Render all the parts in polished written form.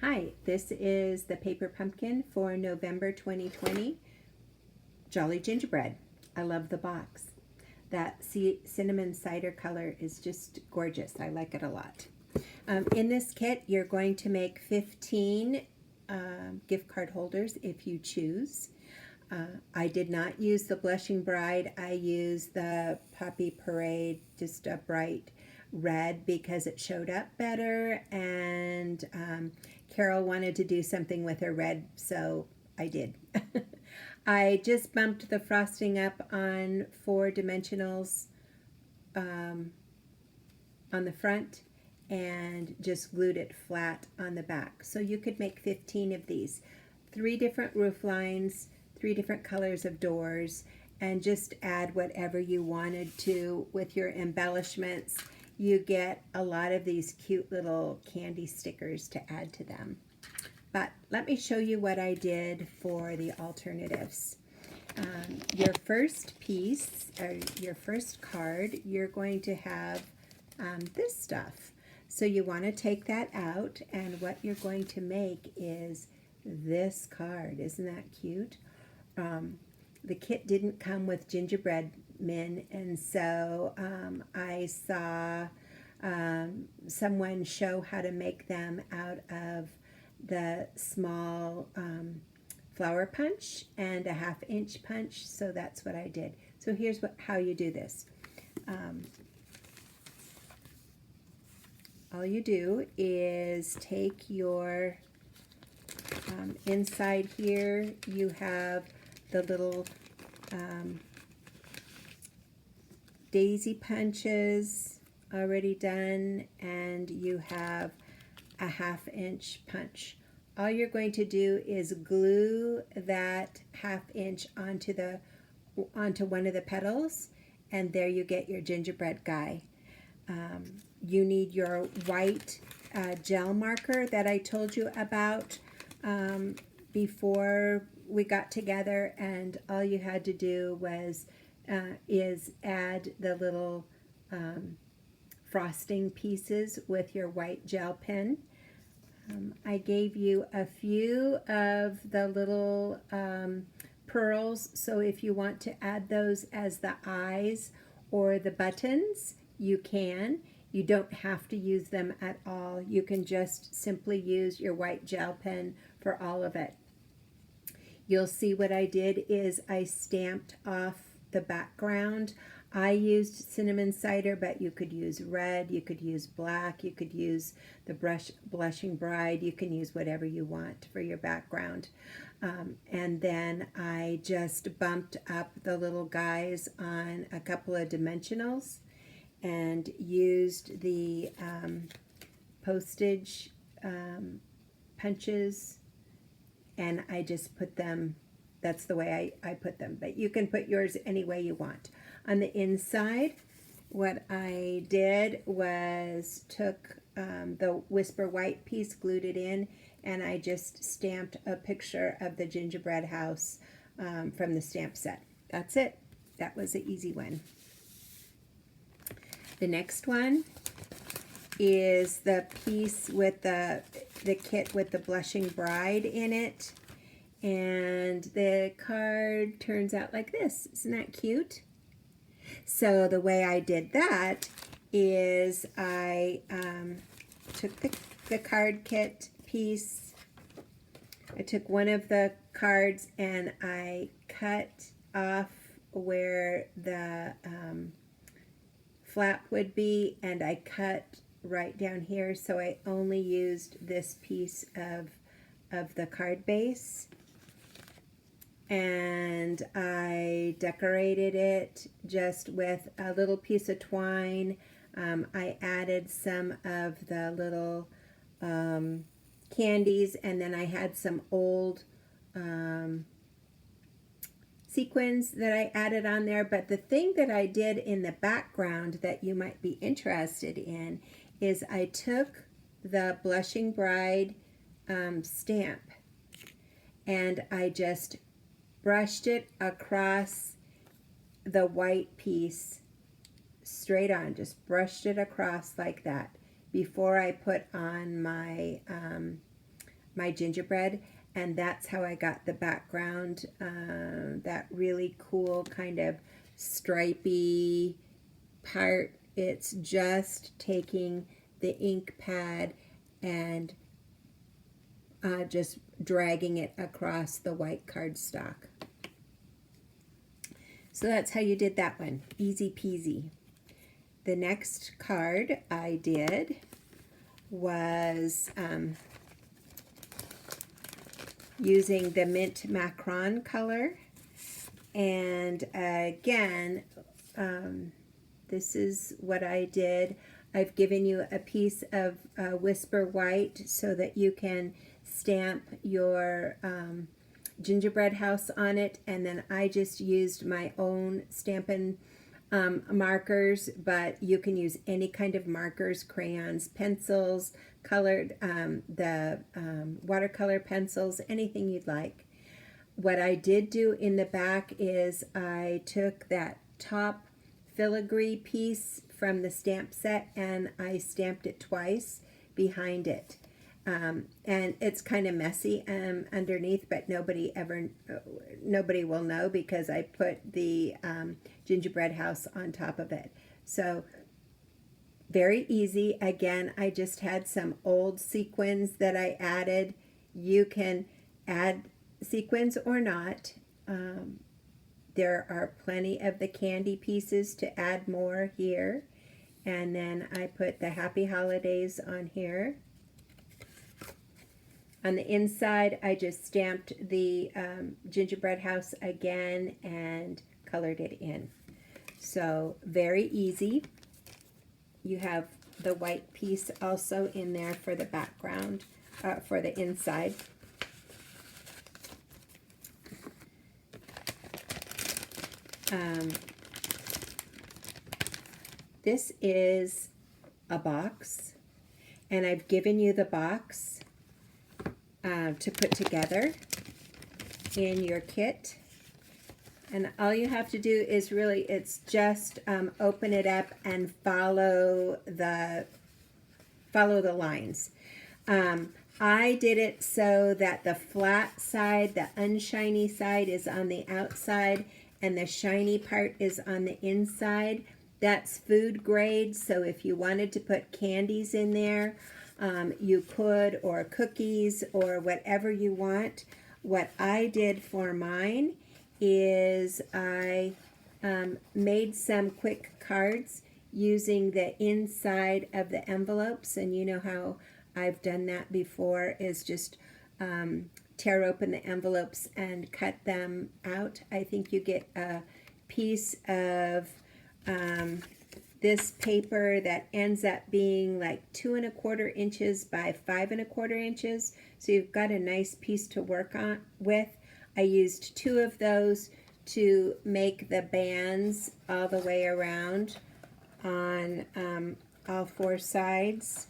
Hi, this is the paper pumpkin for November 2020 Jolly Gingerbread. I love the box. That cinnamon cider color is just gorgeous. I like it a lot. In this kit, you're going to make 15 gift card holders if you choose. I did not use the Blushing Bride. I used the Poppy Parade, just a bright red because it showed up better, and Carol wanted to do something with her red, so I did. I just bumped the frosting up on 4 dimensionals on the front and just glued it flat on the back. So you could make 15 of these. 3 different roof lines, 3 different colors of doors, and just add whatever you wanted to with your embellishments. You get a lot of these cute little candy stickers to add to them. But let me show you what I did for the alternatives. Your first piece, or your first card, you're going to have this stuff. So you want to take that out, and what you're going to make is this card. Isn't that cute? The kit didn't come with gingerbread men, and so I saw someone show how to make them out of the small flower punch and a 1/2 inch punch, so that's what I did. So here's how you do this. All you do is take your inside here, you have the little daisy punches already done, and you have a 1/2 inch punch. All you're going to do is glue that 1/2 inch onto one of the petals, and there you get your gingerbread guy. You need your white gel marker that I told you about before we got together, and all you had to do was is add the little frosting pieces with your white gel pen. I gave you a few of the little pearls, so if you want to add those as the eyes or the buttons, you can. You don't have to use them at all. You can just simply use your white gel pen for all of it. You'll see what I did is I stamped off the background. I used cinnamon cider, but you could use red, you could use black, you could use the Blushing Bride, you can use whatever you want for your background. And then I just bumped up the little guys on a couple of dimensionals and used the postage punches, and I just put them, that's the way I put them, but you can put yours any way you want. On the inside, what I did was took the Whisper White piece, glued it in, and I just stamped a picture of the gingerbread house from the stamp set. That's it. That was an easy one. The next one is the piece with the kit with the Blushing Bride in it, and the card turns out like this. Isn't that cute? So the way I did that is I took the card kit piece, I took one of the cards and I cut off where the flap would be, and I cut right down here, so I only used this piece of the card base, and I decorated it just with a little piece of twine. I added some of the little candies, and then I had some old sequins that I added on there. But the thing that I did in the background that you might be interested in is I took the Blushing Bride stamp and I just brushed it across the white piece straight on, just brushed it across like that before I put on my my gingerbread, and that's how I got the background, that really cool kind of stripy part. It's just taking the ink pad and just dragging it across the white cardstock. So that's how you did that one. Easy peasy. The next card I did was using the Mint Macron color. And again, this is what I did. I've given you a piece of Whisper White so that you can stamp your gingerbread house on it, and then I just used my own Stampin' markers, but you can use any kind of markers, crayons, pencils, colored, the watercolor pencils, anything you'd like. What I did do in the back is I took that top filigree piece from the stamp set and I stamped it twice behind it. And it's kind of messy underneath, but nobody will know because I put the gingerbread house on top of it. So very easy. Again, I just had some old sequins that I added. You can add sequins or not. There are plenty of the candy pieces to add more here. And then I put the Happy Holidays on here. On the inside, I just stamped the gingerbread house again and colored it in. So very easy. You have the white piece also in there for the background, for the inside. This is a box, and I've given you the box to put together in your kit. And all you have to do is really, it's just open it up and follow the lines. I did it so that the flat side, the unshiny side, is on the outside and the shiny part is on the inside. That's food grade, so if you wanted to put candies in there, you could, or cookies, or whatever you want. What I did for mine is I made some quick cards using the inside of the envelopes, and you know how I've done that before, is just tear open the envelopes and cut them out. I think you get a piece of this paper that ends up being like 2 1/4 inches by 5 1/4 inches. So you've got a nice piece to work on with. I used 2 of those to make the bands all the way around on all 4 sides.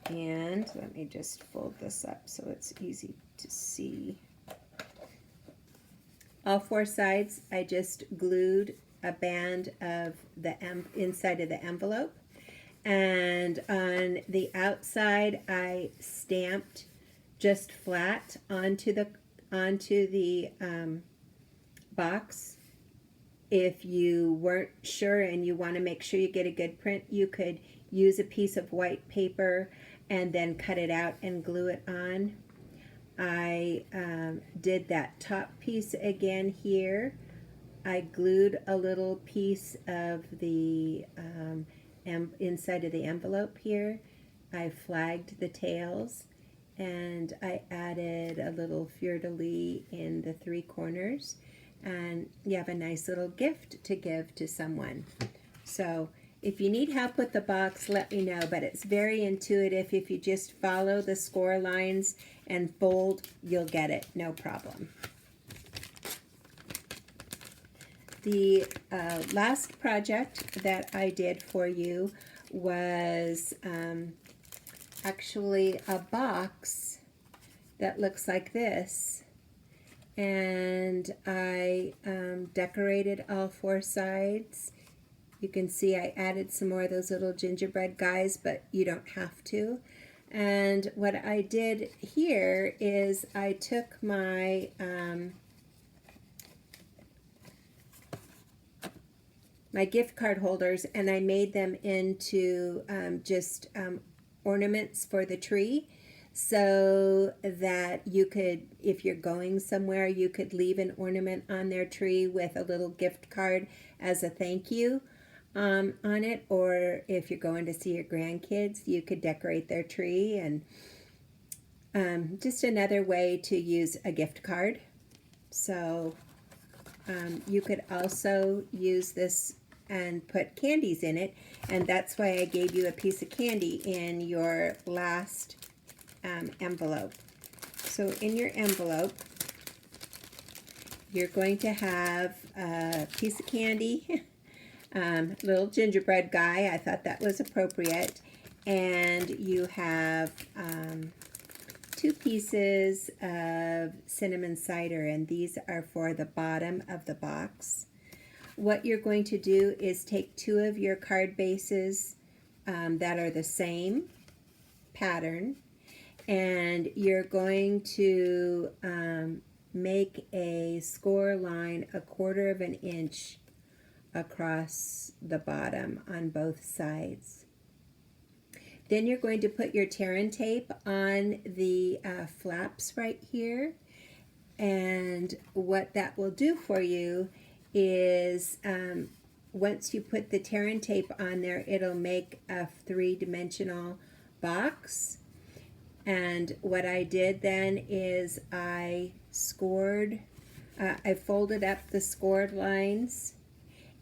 And let me just fold this up so it's easy to see. All 4 sides, I just glued a band of the inside of the envelope. And on the outside, I stamped just flat onto the box. If you weren't sure and you want to make sure you get a good print, you could use a piece of white paper and then cut it out and glue it on. I did that top piece again here. I glued a little piece of the inside of the envelope here. I flagged the tails, and I added a little fleur-de-lis in the 3 corners, and you have a nice little gift to give to someone. So if you need help with the box, let me know, but it's very intuitive. If you just follow the score lines and fold, you'll get it, no problem. The last project that I did for you was actually a box that looks like this, and I decorated all 4 sides. You can see I added some more of those little gingerbread guys, but you don't have to. And what I did here is I took my my gift card holders and I made them into just ornaments for the tree, so that you could, if you're going somewhere, you could leave an ornament on their tree with a little gift card as a thank you on it. Or if you're going to see your grandkids, you could decorate their tree, and just another way to use a gift card. So you could also use this and put candies in it, and that's why I gave you a piece of candy in your last envelope. So in your envelope, you're going to have a piece of candy, little gingerbread guy, I thought that was appropriate, and you have 2 pieces of cinnamon cider, and these are for the bottom of the box. What you're going to do is take 2 of your card bases that are the same pattern, and you're going to make a score line 1/4 of an inch across the bottom on both sides. Then you're going to put your tear and tape on the flaps right here, and what that will do for you is once you put the tear and tape on there, it'll make a 3-dimensional box. And what I did then is I folded up the scored lines,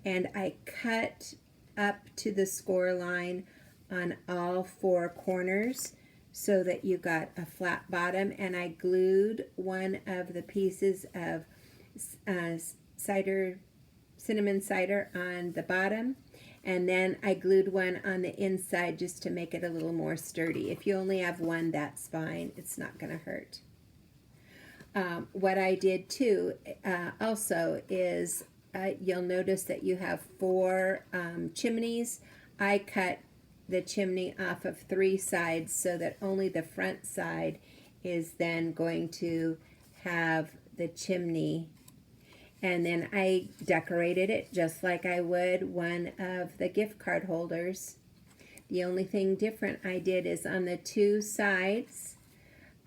and I cut up to the score line on all 4 corners so that you got a flat bottom, and I glued one of the pieces of cinnamon cider on the bottom, and then I glued one on the inside just to make it a little more sturdy. If you only have one, that's fine. It's not going to hurt. What I did too also is you'll notice that you have 4 chimneys. I cut the chimney off of 3 sides so that only the front side is then going to have the chimney. And then I decorated it just like I would one of the gift card holders. The only thing different I did is on the 2 sides,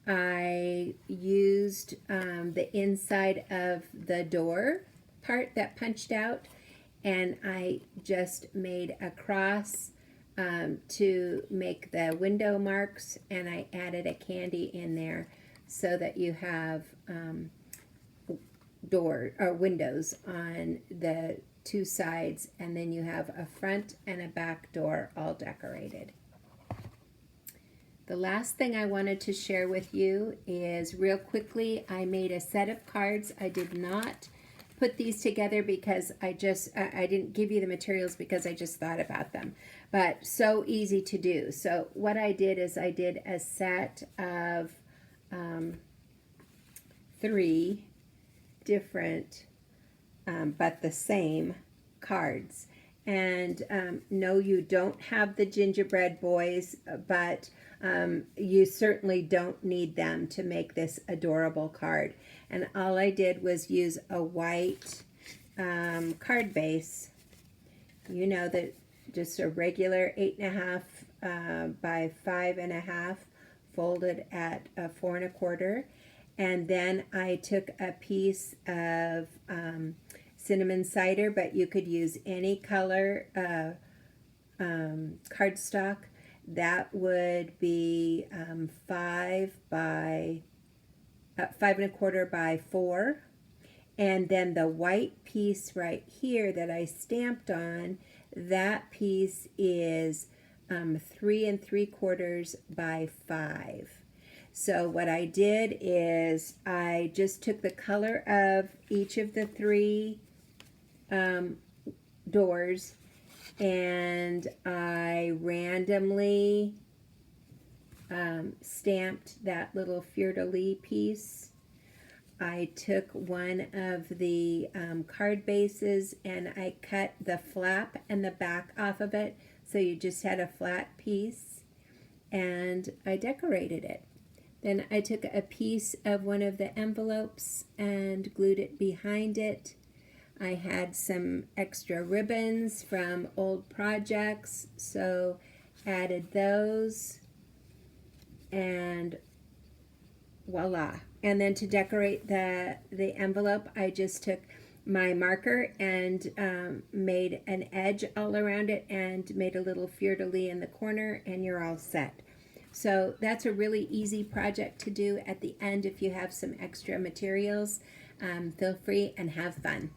I used the inside of the door part that punched out, and I just made a cross to make the window marks, and I added a candy in there so that you have door or windows on the 2 sides, and then you have a front and a back door all decorated. The last thing I wanted to share with you is, real quickly, I made a set of cards. I did not put these together because I didn't give you the materials because I just thought about them, but so easy to do. So what I did is I did a set of 3 different but the same cards. And no, you don't have the gingerbread boys, but you certainly don't need them to make this adorable card. And all I did was use a white card base, you know, that just a regular 8.5 by 5.5, folded at 4 1/4. And then I took a piece of cinnamon cider, but you could use any color cardstock. That would be 5 1/4 by 4. And then the white piece right here that I stamped on, that piece is 3 3/4 by 5. So what I did is I just took the color of each of the 3 doors, and I randomly stamped that little fleur-de-lis piece. I took one of the card bases and I cut the flap and the back off of it, so you just had a flat piece. and I decorated it. Then I took a piece of one of the envelopes and glued it behind it. I had some extra ribbons from old projects, so added those, and voila. And then to decorate the envelope, I just took my marker and made an edge all around it and made a little fleur-de-lis in the corner, and you're all set. So that's a really easy project to do at the end if you have some extra materials. Feel free and have fun.